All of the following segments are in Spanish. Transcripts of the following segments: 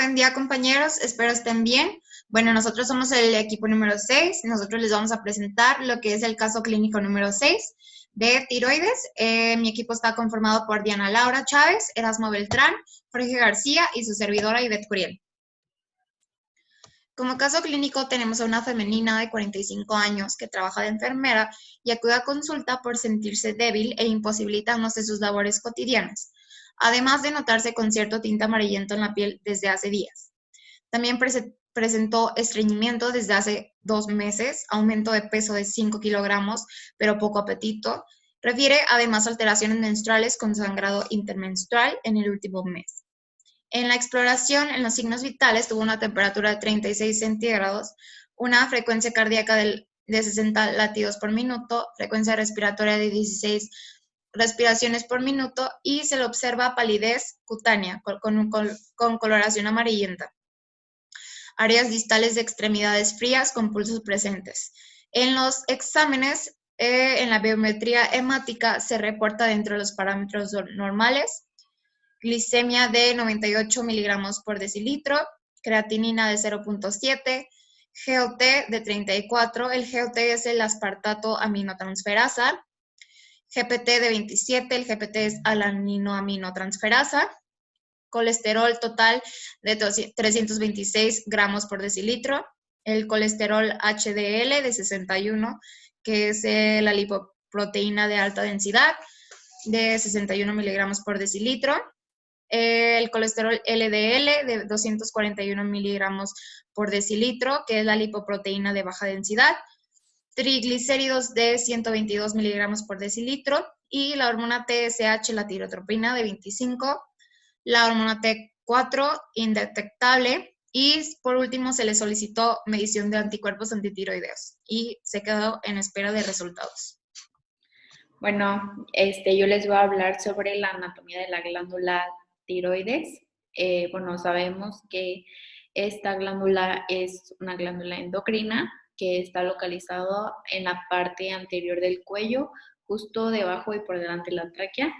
Buen día, compañeros, espero estén bien. Bueno, nosotros somos el equipo número 6. Nosotros les vamos a presentar lo que es el caso clínico número 6 de tiroides. Mi equipo está conformado por Diana Laura Chávez, Erasmo Beltrán, Jorge García y su servidora Ivette Curiel. Como caso clínico tenemos a una femenina de 45 años que trabaja de enfermera y acude a consulta por sentirse débil e imposibilitándose sus labores cotidianas, además de notarse con cierto tinte amarillento en la piel desde hace días. También presentó estreñimiento desde hace 2 meses, aumento de peso de 5 kilogramos, pero poco apetito. Refiere además alteraciones menstruales con sangrado intermenstrual en el último mes. En la exploración, en los signos vitales, tuvo una temperatura de 36 centígrados, una frecuencia cardíaca de 60 latidos por minuto, frecuencia respiratoria de 16 respiraciones por minuto y se le observa palidez cutánea con coloración amarillenta. Áreas distales de extremidades frías con pulsos presentes. En los exámenes, en la biometría hemática se reporta dentro de los parámetros normales, glicemia de 98 miligramos por decilitro, creatinina de 0.7, GOT de 34, el GOT es el aspartato aminotransferasa, GPT de 27, el GPT es alaninoaminotransferasa, colesterol total de 326 gramos por decilitro, el colesterol HDL de 61, que es la lipoproteína de alta densidad, de 61 miligramos por decilitro, el colesterol LDL de 241 miligramos por decilitro, que es la lipoproteína de baja densidad, triglicéridos de 122 miligramos por decilitro y la hormona TSH, la tirotropina de 25, la hormona T4 indetectable y por último se le solicitó medición de anticuerpos antitiroideos y se quedó en espera de resultados. Bueno, yo les voy a hablar sobre la anatomía de la glándula tiroides. Bueno, sabemos que esta glándula es una glándula endocrina que está localizada en la parte anterior del cuello, justo debajo y por delante de la tráquea.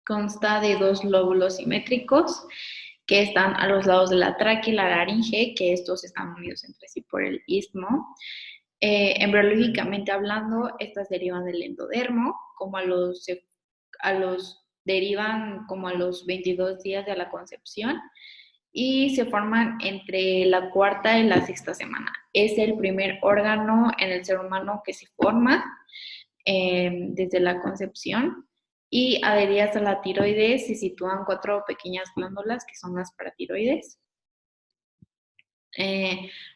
Consta de 2 lóbulos simétricos que están a los lados de la tráquea y la laringe, que estos están unidos entre sí por el istmo. Embriológicamente hablando, estas derivan del endodermo, derivan como a los 22 días de la concepción y se forman entre la 4ª y la 6ª semana. Es el primer órgano en el ser humano que se forma desde la concepción y adheridas a la tiroides se sitúan 4 pequeñas glándulas que son las paratiroides.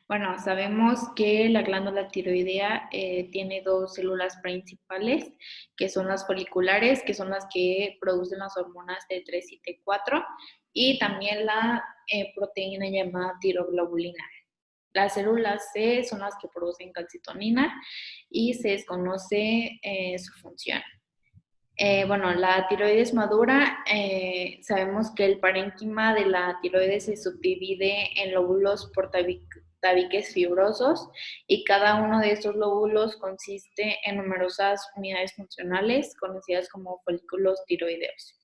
Bueno, sabemos que la glándula tiroidea tiene 2 células principales, que son las foliculares, que son las que producen las hormonas T3 y T4, y también la proteína llamada tiroglobulina. Las células C son las que producen calcitonina y se desconoce su función. Bueno, la tiroides madura, sabemos que el parénquima de la tiroides se subdivide en lóbulos por tabiques fibrosos y cada uno de estos lóbulos consiste en numerosas unidades funcionales conocidas como folículos tiroideos.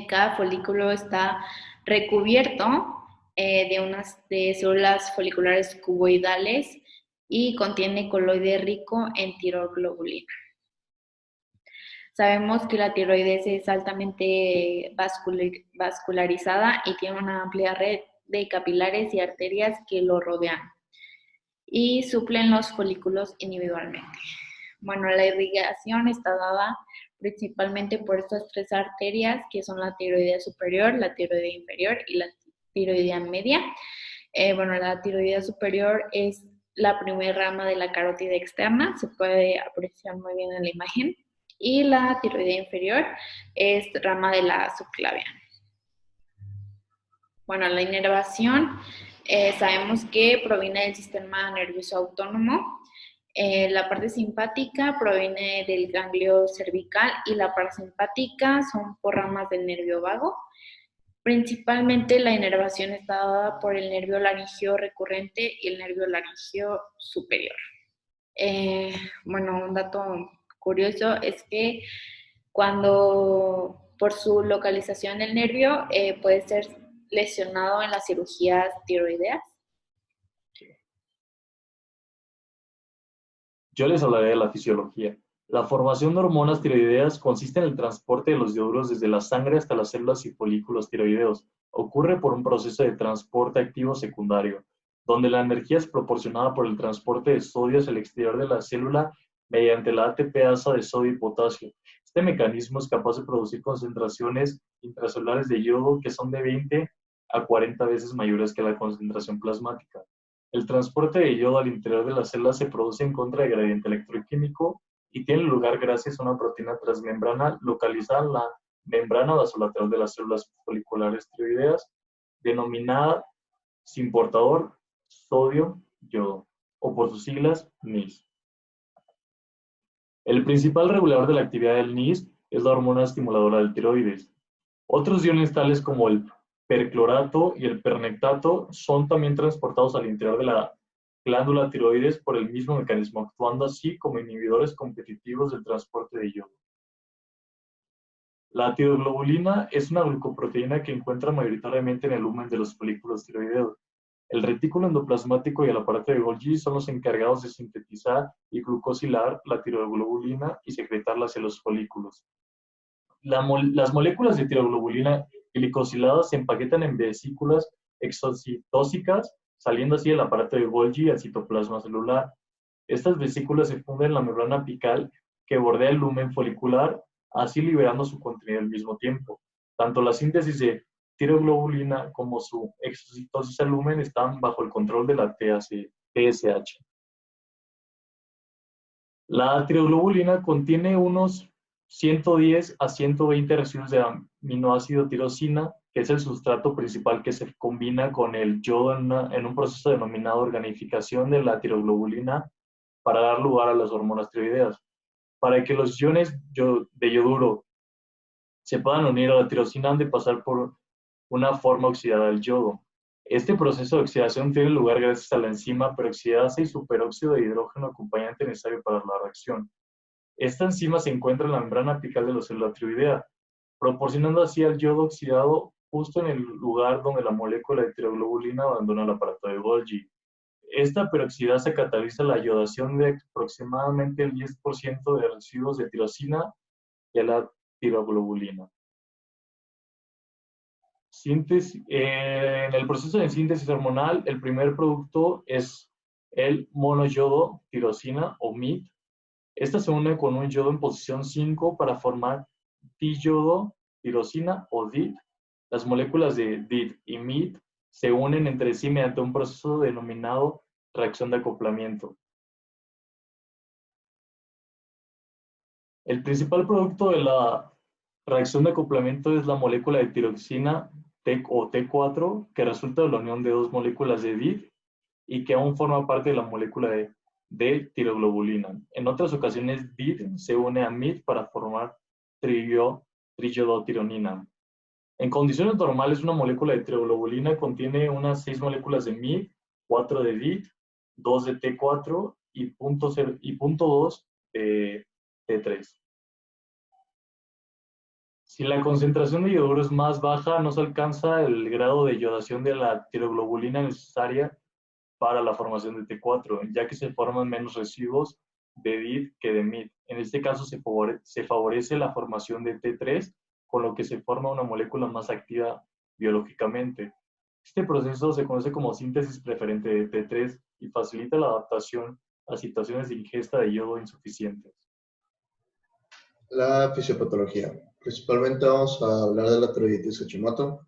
Cada folículo está recubierto de células foliculares cuboidales y contiene coloide rico en tiroglobulina. Sabemos que la tiroides es altamente vascularizada y tiene una amplia red de capilares y arterias que lo rodean y suplen los folículos individualmente. Bueno, la irrigación está dada principalmente por estas 3 arterias que son la tiroidea superior, la tiroidea inferior y la tiroidea media. Bueno, la tiroidea superior es la primera rama de la carótida externa, se puede apreciar muy bien en la imagen. Y la tiroidea inferior es rama de la subclaviana. Bueno, la inervación sabemos que proviene del sistema nervioso autónomo. La parte simpática proviene del ganglio cervical y la parasimpática son por ramas del nervio vago. Principalmente la inervación está dada por el nervio laringeo recurrente y el nervio laringeo superior. Bueno, un dato curioso es que cuando por su localización del nervio puede ser lesionado en las cirugías tiroideas? Yo les hablaré de la fisiología. La formación de hormonas tiroideas consiste en el transporte de los ioduros desde la sangre hasta las células y folículos tiroideos. Ocurre por un proceso de transporte activo secundario, donde la energía es proporcionada por el transporte de sodio hacia el exterior de la célula mediante la ATPasa de sodio y potasio. Este mecanismo es capaz de producir concentraciones intracelulares de yodo que son de 20 a 40 veces mayores que la concentración plasmática. El transporte de yodo al interior de las células se produce en contra de gradiente electroquímico y tiene lugar gracias a una proteína transmembrana localizada en la membrana vasolateral de las células foliculares tiroideas, denominada sin portador sodio-yodo, o por sus siglas NIS. El principal regulador de la actividad del NIS es la hormona estimuladora del tiroides. Otros iones tales como el perclorato y el pernectato son también transportados al interior de la glándula tiroides por el mismo mecanismo, actuando así como inhibidores competitivos del transporte de yodo. La tiroglobulina es una glucoproteína que encuentra mayoritariamente en el lumen de los folículos tiroideos. El retículo endoplasmático y el aparato de Golgi son los encargados de sintetizar y glucosilar la tiroglobulina y secretarla hacia los folículos. Las moléculas de tiroglobulina glicosiladas se empaquetan en vesículas exocitóxicas, saliendo así del aparato de Golgi al citoplasma celular. Estas vesículas se funden en la membrana apical que bordea el lumen folicular, así liberando su contenido al mismo tiempo. Tanto la síntesis de tiroglobulina como su exocitosis al lumen están bajo el control de la TSH. La tiroglobulina contiene unos 110 a 120 residuos de aminoácido tirosina, que es el sustrato principal que se combina con el yodo en un proceso denominado organificación de la tiroglobulina para dar lugar a las hormonas tiroideas. Para que los iones de yoduro se puedan unir a la tirosina han de pasar por una forma oxidada del yodo. Este proceso de oxidación tiene lugar gracias a la enzima peroxidasa y superóxido de hidrógeno acompañante necesario para la reacción. Esta enzima se encuentra en la membrana apical de la célula tiroidea, proporcionando así al yodo oxidado justo en el lugar donde la molécula de tiroglobulina abandona el aparato de Golgi. Esta peroxidasa cataliza la iodación de aproximadamente el 10% de residuos de tirosina y a la tiroglobulina. En el proceso de síntesis hormonal, el primer producto es el monoyodo tirosina o MIT. Esta se une con un yodo en posición 5 para formar diyodo tirosina o DIT. Las moléculas de DIT y MIT se unen entre sí mediante un proceso denominado reacción de acoplamiento. El principal producto de la reacción de acoplamiento es la molécula de tiroxina o T4, que resulta de la unión de dos moléculas de DIT y que aún forma parte de la molécula de tiroglobulina. En otras ocasiones, DIT se une a MIT para formar triyodotironina. En condiciones normales, una molécula de tiroglobulina contiene unas 6 moléculas de MIT, 4 de DIT, 2 de T4 y 0.2 de T3. Si la concentración de yoduro es más baja, no se alcanza el grado de iodación de la tiroglobulina necesaria para la formación de T4, ya que se forman menos residuos de DIT que de MIT. En este caso se favorece la formación de T3, con lo que se forma una molécula más activa biológicamente. Este proceso se conoce como síntesis preferente de T3 y facilita la adaptación a situaciones de ingesta de yodo insuficientes. La fisiopatología. Principalmente vamos a hablar de la tiroiditis Hashimoto.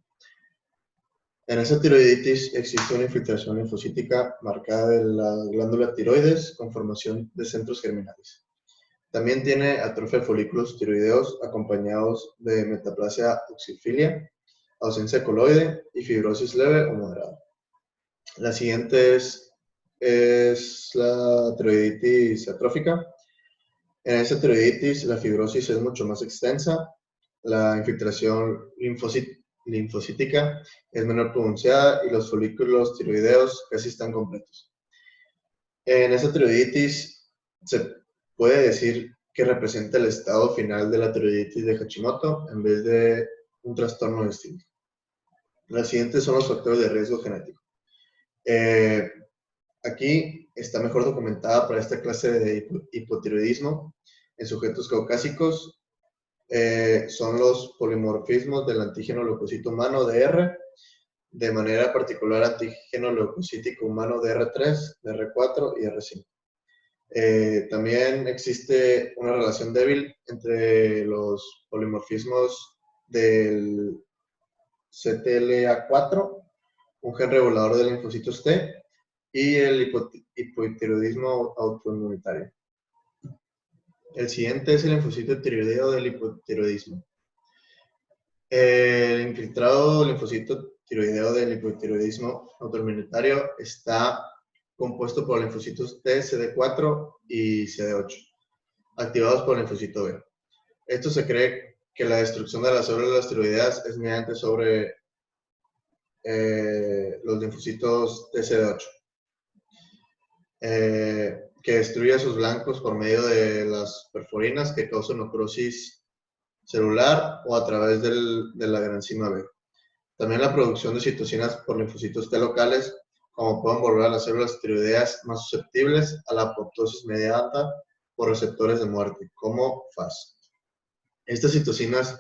En esta tiroiditis existe una infiltración linfocítica marcada de la glándula tiroides con formación de centros germinales. También tiene atrofia de folículos tiroideos acompañados de metaplasia oxifilia, ausencia de coloide y fibrosis leve o moderada. La siguiente es la tiroiditis atrófica. En esta tiroiditis la fibrosis es mucho más extensa, la infiltración linfocítica es menor pronunciada y los folículos tiroideos casi están completos. En esta tiroiditis se puede decir que representa el estado final de la tiroiditis de Hashimoto en vez de un trastorno distinto. Las siguientes son los factores de riesgo genético. Aquí está mejor documentada para esta clase de hipotiroidismo en sujetos caucásicos. Son los polimorfismos del antígeno leucocito humano DR, de manera particular antígeno leucocítico humano DR3, DR4 y R5. También existe una relación débil entre los polimorfismos del CTLA4, un gen regulador de linfocitos T, y el hipotiroidismo autoinmunitario. El siguiente es el linfocito tiroideo del hipotiroidismo. El infiltrado linfocito tiroideo del hipotiroidismo autoinmunitario está compuesto por linfocitos T, CD4 y CD8, activados por el linfocito B. Esto se cree que la destrucción de las células tiroideas es mediante sobre los linfocitos TCD8, que destruye a sus blancos por medio de las perforinas que causan necrosis celular o a través de la enzima B. También la producción de citocinas por linfocitos T locales, como pueden volver a las células tiroideas más susceptibles a la apoptosis mediata por receptores de muerte, como FAS. Estas citocinas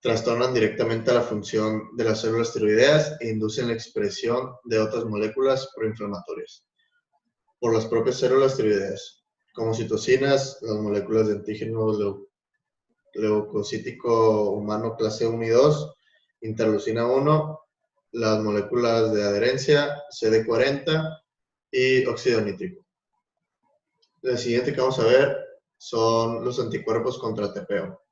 trastornan directamente a la función de las células tiroideas e inducen la expresión de otras moléculas proinflamatorias por las propias células tiroideas, como citocinas, las moléculas de antígeno leucocítico humano clase 1 y 2, interleucina 1, las moléculas de adherencia, CD40 y óxido nítrico. La siguiente que vamos a ver son los anticuerpos contra TPO.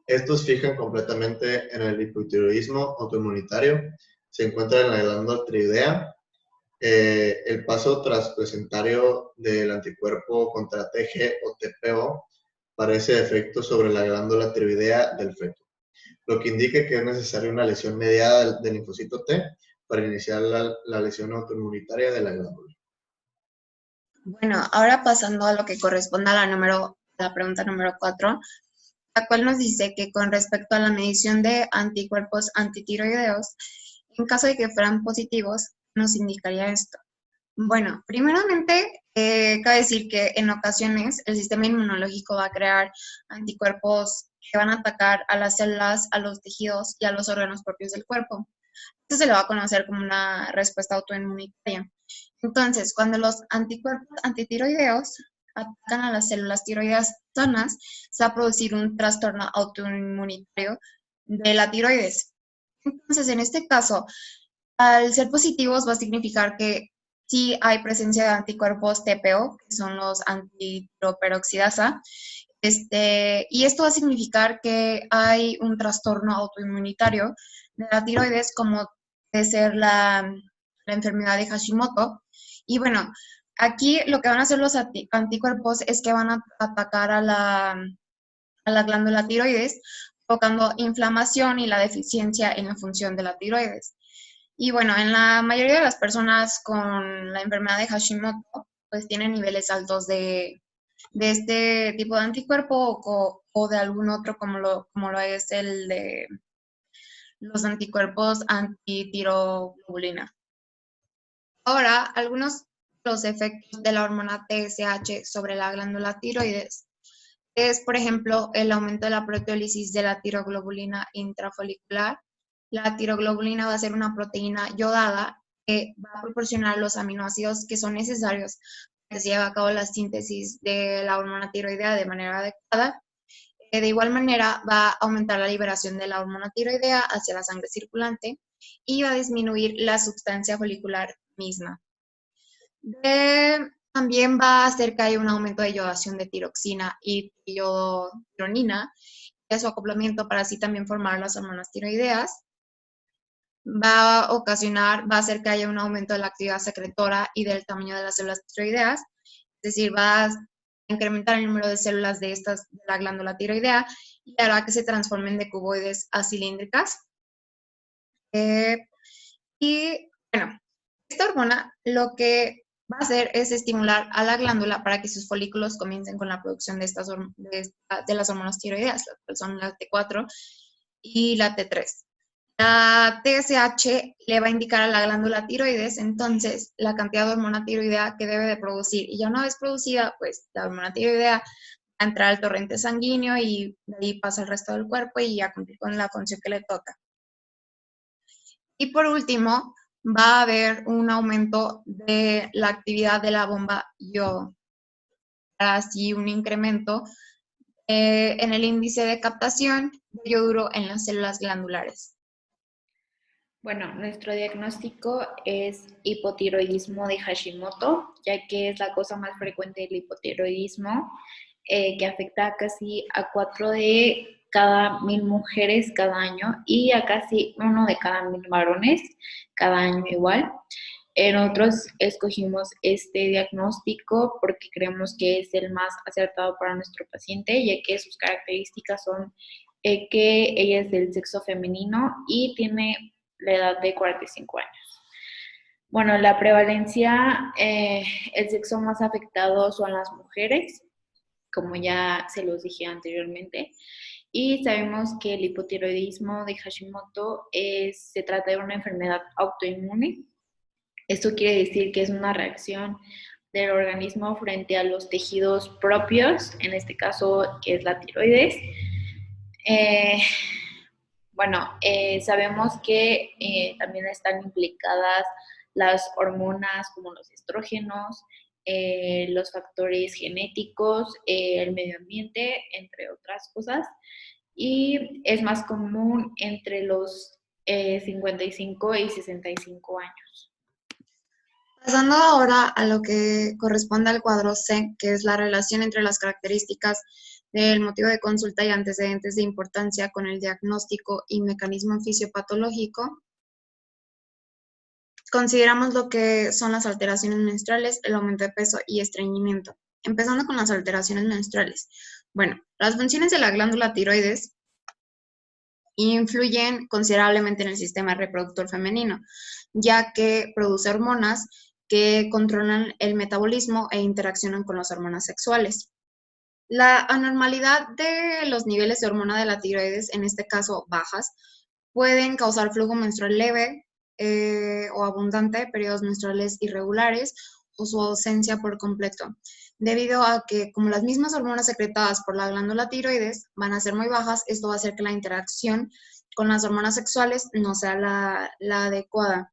Estos fijan completamente en el hipotiroidismo autoinmunitario, se encuentran en la glándula tiroidea. El paso transplacentario del anticuerpo contra TG o TPO parece efecto sobre la glándula tiroidea del feto, lo que indica que es necesaria una lesión mediada del linfocito T para iniciar la lesión autoinmunitaria de la glándula. Bueno, ahora pasando a lo que corresponde a la pregunta número 4, la cual nos dice que con respecto a la medición de anticuerpos antitiroideos, en caso de que fueran positivos, nos indicaría esto. Bueno, primeramente, cabe decir que en ocasiones el sistema inmunológico va a crear anticuerpos que van a atacar a las células, a los tejidos y a los órganos propios del cuerpo. Esto se le va a conocer como una respuesta autoinmunitaria. Entonces, cuando los anticuerpos antitiroideos atacan a las células tiroideas sanas, se va a producir un trastorno autoinmunitario de la tiroides. Entonces, en este caso, al ser positivos va a significar que sí hay presencia de anticuerpos TPO, que son los antitiroperoxidasa, y esto va a significar que hay un trastorno autoinmunitario de la tiroides, como puede ser la enfermedad de Hashimoto. Y bueno, aquí lo que van a hacer los anticuerpos es que van a atacar a la glándula tiroides, provocando inflamación y la deficiencia en la función de la tiroides. Y bueno, en la mayoría de las personas con la enfermedad de Hashimoto, pues tienen niveles altos de este tipo de anticuerpo o de algún otro como lo es el de los anticuerpos antitiroglobulina. Ahora, algunos de los efectos de la hormona TSH sobre la glándula tiroides es, por ejemplo, el aumento de la proteólisis de la tiroglobulina intrafolicular. La tiroglobulina va a ser una proteína yodada que va a proporcionar los aminoácidos que son necesarios para que se lleve a cabo la síntesis de la hormona tiroidea de manera adecuada. De igual manera, va a aumentar la liberación de la hormona tiroidea hacia la sangre circulante y va a disminuir la sustancia folicular misma. También va a hacer que haya un aumento de iodación de tiroxina y tironina, de su acoplamiento para así también formar las hormonas tiroideas. Va a hacer que haya un aumento de la actividad secretora y del tamaño de las células tiroideas, es decir, va a incrementar el número de células de la glándula tiroidea y hará que se transformen de cuboides a cilíndricas. Y bueno, esta hormona lo que va a hacer es estimular a la glándula para que sus folículos comiencen con la producción de las hormonas tiroideas, que son la T4 y la T3. La TSH le va a indicar a la glándula tiroides, entonces, la cantidad de hormona tiroidea que debe de producir. Y ya una vez producida, pues la hormona tiroidea va a entrar al torrente sanguíneo y de ahí pasa al resto del cuerpo y ya cumplir con la función que le toca. Y por último, va a haber un aumento de la actividad de la bomba yodo, así un incremento en el índice de captación de yoduro en las células glandulares. Bueno, nuestro diagnóstico es hipotiroidismo de Hashimoto, ya que es la cosa más frecuente del hipotiroidismo, que afecta casi a 4 de cada 1000 mujeres cada año y a casi 1 de cada 1000 varones cada año igual. Nosotros escogimos este diagnóstico porque creemos que es el más acertado para nuestro paciente, ya que sus características son que ella es del sexo femenino y tiene la edad de 45 años. Bueno, la prevalencia, el sexo más afectado son las mujeres, como ya se los dije anteriormente, y sabemos que el hipotiroidismo de Hashimoto se trata de una enfermedad autoinmune. Esto quiere decir que es una reacción del organismo frente a los tejidos propios, en este caso que es la tiroides. Sabemos que también están implicadas las hormonas como los estrógenos, los factores genéticos, el medio ambiente, entre otras cosas. Y es más común entre los 55 y 65 años. Pasando ahora a lo que corresponde al cuadro C, que es la relación entre las características del motivo de consulta y antecedentes de importancia con el diagnóstico y mecanismo fisiopatológico, consideramos lo que son las alteraciones menstruales, el aumento de peso y estreñimiento. Empezando con las alteraciones menstruales. Bueno, las funciones de la glándula tiroides influyen considerablemente en el sistema reproductor femenino, ya que produce hormonas que controlan el metabolismo e interaccionan con las hormonas sexuales. La anormalidad de los niveles de hormona de la tiroides, en este caso bajas, pueden causar flujo menstrual leve o abundante, periodos menstruales irregulares o su ausencia por completo, debido a que como las mismas hormonas secretadas por la glándula tiroides van a ser muy bajas, esto va a hacer que la interacción con las hormonas sexuales no sea la adecuada.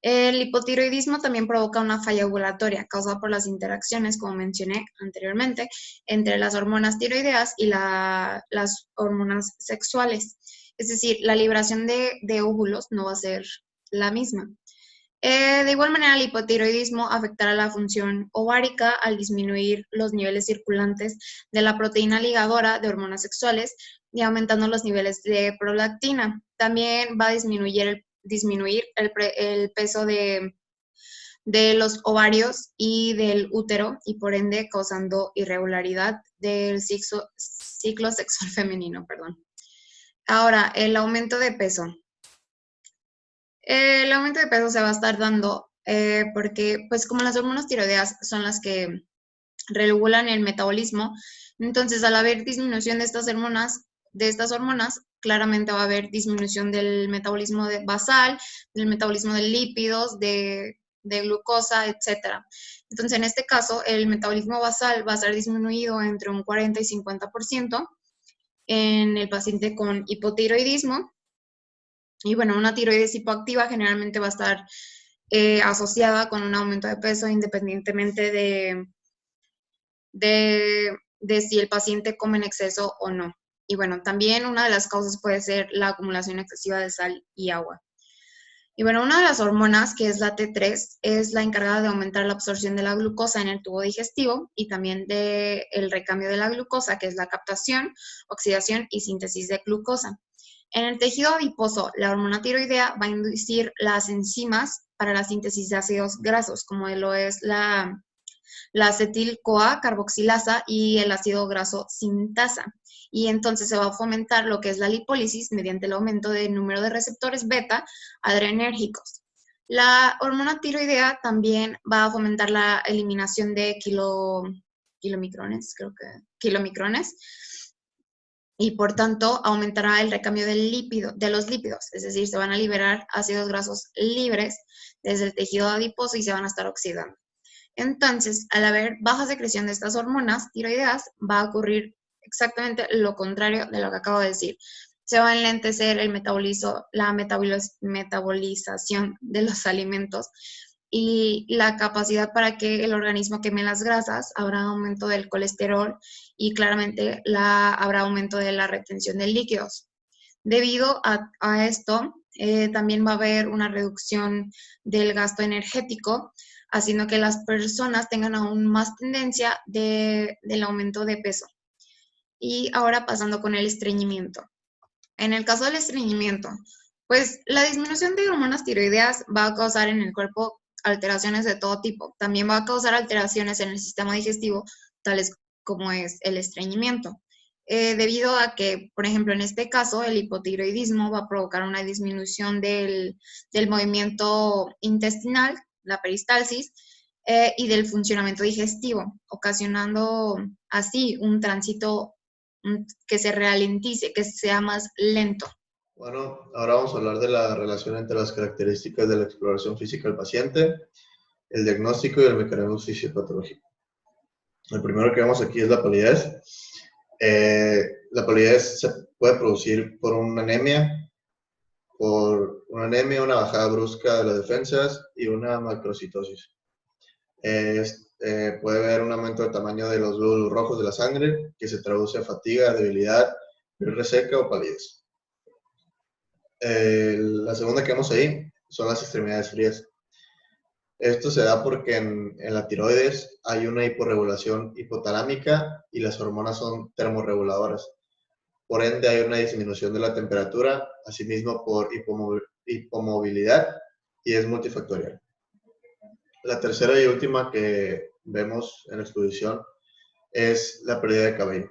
El hipotiroidismo también provoca una falla ovulatoria causada por las interacciones, como mencioné anteriormente, entre las hormonas tiroideas y las hormonas sexuales. Es decir, la liberación de óvulos no va a ser la misma. De igual manera, el hipotiroidismo afectará la función ovárica al disminuir los niveles circulantes de la proteína ligadora de hormonas sexuales y aumentando los niveles de prolactina. También va a disminuir el peso de los ovarios y del útero y por ende causando irregularidad del ciclo sexual femenino, perdón. Ahora, el aumento de peso. El aumento de peso se va a estar dando porque, pues, como las hormonas tiroideas son las que regulan el metabolismo, entonces al haber disminución de estas hormonas, claramente va a haber disminución del metabolismo basal, del metabolismo de lípidos, de glucosa, etc. Entonces, en este caso, el metabolismo basal va a ser disminuido entre un 40 y 50% en el paciente con hipotiroidismo. Y bueno, una tiroides hipoactiva generalmente va a estar asociada con un aumento de peso independientemente de si el paciente come en exceso o no. Y bueno, también una de las causas puede ser la acumulación excesiva de sal y agua. Y bueno, una de las hormonas, que es la T3, es la encargada de aumentar la absorción de la glucosa en el tubo digestivo y también del recambio de la glucosa, que es la captación, oxidación y síntesis de glucosa. En el tejido adiposo, la hormona tiroidea va a inducir las enzimas para la síntesis de ácidos grasos, como lo es la acetil-CoA carboxilasa y el ácido graso sintasa. Y entonces se va a fomentar lo que es la lipólisis mediante el aumento del número de receptores beta adrenérgicos. La hormona tiroidea también va a fomentar la eliminación de kilomicrones, y por tanto aumentará el recambio de los lípidos, es decir, se van a liberar ácidos grasos libres desde el tejido adiposo y se van a estar oxidando. Entonces, al haber baja secreción de estas hormonas tiroideas, va a ocurrir exactamente lo contrario de lo que acabo de decir. Se va a enlentecer la metabolización de los alimentos y la capacidad para que el organismo queme las grasas, habrá aumento del colesterol y claramente habrá aumento de la retención de líquidos. Debido a esto, también va a haber una reducción del gasto energético, haciendo que las personas tengan aún más tendencia del aumento de peso. Y ahora pasando con el estreñimiento. En el caso del estreñimiento, pues la disminución de hormonas tiroideas va a causar en el cuerpo alteraciones de todo tipo. También va a causar alteraciones en el sistema digestivo, tales como es el estreñimiento. Debido a que, por ejemplo, en este caso, el hipotiroidismo va a provocar una disminución del movimiento intestinal, la peristalsis, y del funcionamiento digestivo, ocasionando así un tránsito que se ralentice, que sea más lento. Bueno, ahora vamos a hablar de la relación entre las características de la exploración física del paciente, el diagnóstico y el mecanismo fisiopatológico. El primero que vemos aquí es la palidez. La palidez se puede producir por una anemia, una bajada brusca de las defensas y una macrocitosis. Puede haber un aumento de tamaño de los glóbulos rojos de la sangre, que se traduce a fatiga, debilidad, piel reseca o palidez. La segunda que vemos ahí son las extremidades frías. Esto se da porque en la tiroides hay una hiporregulación hipotalámica y las hormonas son termorreguladoras. Por ende, hay una disminución de la temperatura, asimismo por hipomovilidad, y es multifactorial. La tercera y última que vemos en la exposición es la pérdida de cabello.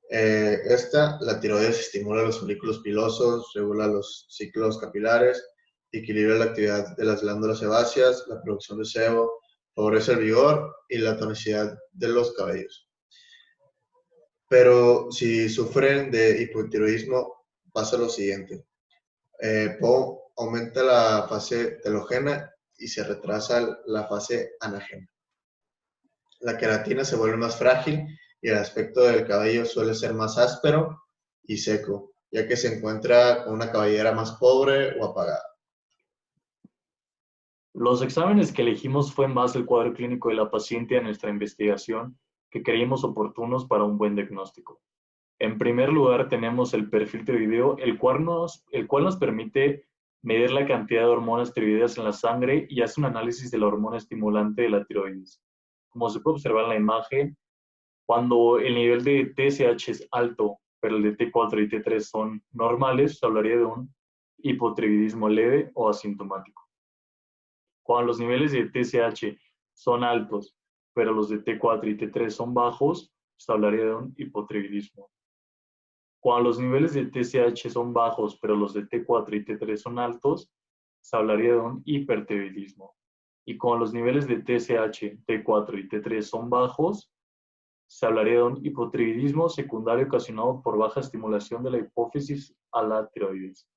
La tiroides estimula los folículos pilosos, regula los ciclos capilares, equilibra la actividad de las glándulas sebáceas, la producción de sebo, favorece el vigor y la tonicidad de los cabellos. Pero si sufren de hipotiroidismo, pasa lo siguiente. Aumenta la fase telógena y se retrasa la fase anágena. La queratina se vuelve más frágil y el aspecto del cabello suele ser más áspero y seco, ya que se encuentra con una cabellera más pobre o apagada. Los exámenes que elegimos fue en base al cuadro clínico de la paciente a nuestra investigación que creímos oportunos para un buen diagnóstico. En primer lugar tenemos el perfil tiroideo, el cual nos permite medir la cantidad de hormonas tiroideas en la sangre y hace un análisis de la hormona estimulante de la tiroides. Como se puede observar en la imagen, cuando el nivel de TSH es alto, pero el de T4 y T3 son normales, se hablaría de un hipotiroidismo leve o asintomático. Cuando los niveles de TSH son altos, pero los de T4 y T3 son bajos, se hablaría de un hipotiroidismo. Cuando los niveles de TSH son bajos, pero los de T4 y T3 son altos, se hablaría de un hipertiroidismo. Y cuando los niveles de TSH, T4 y T3 son bajos, se hablaría de un hipotiroidismo secundario ocasionado por baja estimulación de la hipófisis a la tiroides.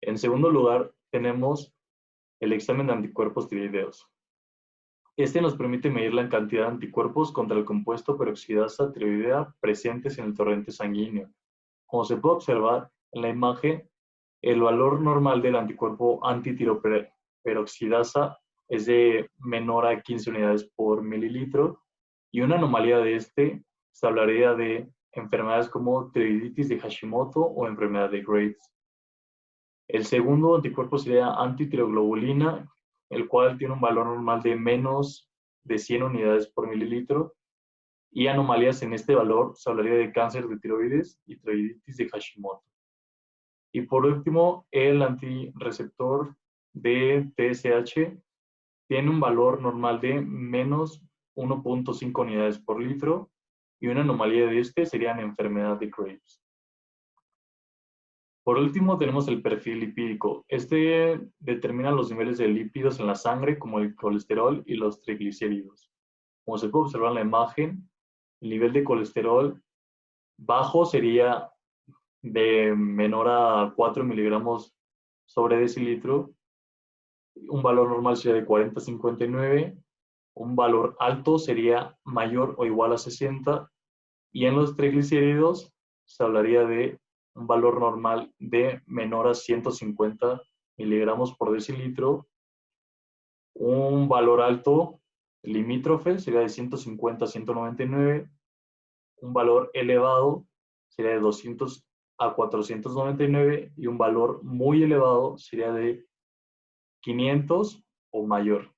En segundo lugar, tenemos el examen de anticuerpos tiroideos. Este nos permite medir la cantidad de anticuerpos contra el compuesto peroxidasa tiroidea presentes en el torrente sanguíneo. Como se puede observar en la imagen, el valor normal del anticuerpo antitiroperoxidasa es de menor a 15 unidades por mililitro y una anomalía de este se hablaría de enfermedades como tiroiditis de Hashimoto o enfermedad de Graves. El segundo anticuerpo sería antitiroglobulina, el cual tiene un valor normal de menos de 100 unidades por mililitro, y anomalías en este valor se hablaría de cáncer de tiroides y tiroiditis de Hashimoto. Y por último, el antirreceptor de TSH tiene un valor normal de menos 1.5 unidades por litro, y una anomalía de este sería en enfermedad de Graves. Por último, tenemos el perfil lipídico. Este determina los niveles de lípidos en la sangre, como el colesterol y los triglicéridos. Como se puede observar en la imagen, el nivel de colesterol bajo sería de menor a 4 miligramos sobre decilitro. Un valor normal sería de 40 a 59. Un valor alto sería mayor o igual a 60. Y en los triglicéridos se hablaría de un valor normal de menor a 150 miligramos por decilitro. Un valor alto limítrofe sería de 150 a 199. Un valor elevado sería de 200 a 499 y un valor muy elevado sería de 500 o mayor.